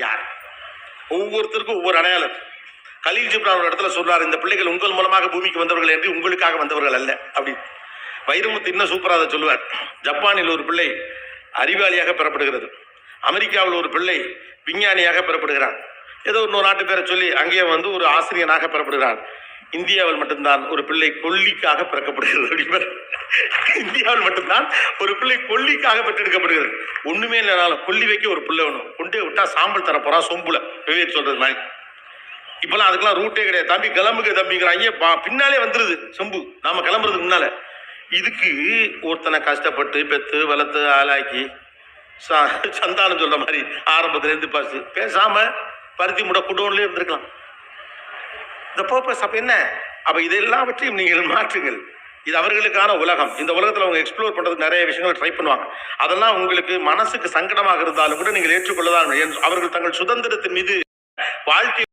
யார்? ஒவ்வொருத்தருக்கும் ஒவ்வொரு அடையாளம். கலீல் ஜிப்ரான் ஒரு இடத்துல சொல்றாரு, இந்த பிள்ளைகள் உங்கள் மூலமாக பூமிக்கு வந்தவர்கள் என்று உங்களுக்காக வந்தவர்கள் அல்ல அப்படி. வைரமுத்து இன்னும் சூப்பராக அதை சொல்லுவார். ஜப்பானில் ஒரு பிள்ளை அறிவாளியாக பெறப்படுகிறது, அமெரிக்காவில் ஒரு பிள்ளை விஞ்ஞானியாக பெறப்படுகிறான், ஏதோ ஒரு நாட்டு பேரை சொல்லி அங்கேயே வந்து ஒரு ஆசிரியனாக பெறப்படுகிறான். இந்தியாவில் மட்டும்தான் ஒரு பிள்ளை கொல்லிக்காக பிறக்கப்படுகிறது அப்படிங்கிற. இந்தியாவில் மட்டும்தான் ஒரு பிள்ளை கொல்லிக்காக பெற்றெடுக்கப்படுகிறது. ஒண்ணுமே இல்லைனாலும் கொல்லி வைக்க ஒரு பிள்ளை வேணும், கொண்டு விட்டா சாம்பல் தர போறா சொம்புல, விவேக் சொல்றது மாதிரி. இப்பெல்லாம் அதுக்கெல்லாம் ரூட்டே கிடையாது. தம்பி கிளம்புங்க தம்பிங்கிறாங்க, பின்னாலே வந்துருது சொம்பு, நாம கிளம்புறதுக்கு முன்னால. இதுக்கு ஒருத்தனை கஷ்டப்பட்டு பெத்து வளர்த்து ஆளாக்கி சந்தானம் சொல்ற மாதிரி ஆரம்பத்துல இருந்து பாசு பேசாம பருத்தி முட குடோன்ல இருந்திருக்கலாம். இந்த பர்பஸ் அப்ப என்ன? அப்ப இது எல்லாவற்றையும் நீங்கள் மாற்றுங்கள். இது அவர்களுக்கான உலகம். இந்த உலகத்துல அவங்க எக்ஸ்ப்ளோர் பண்றதுக்கு நிறைய விஷயங்கள் ட்ரை பண்ணுவாங்க. அதெல்லாம் உங்களுக்கு மனசுக்கு சங்கடமாக இருந்தாலும் கூட நீங்கள் ஏற்றுக்கொள்ளதான். அவர்கள் தங்கள் சுதந்திரத்தின் மீது வாழ்க்கை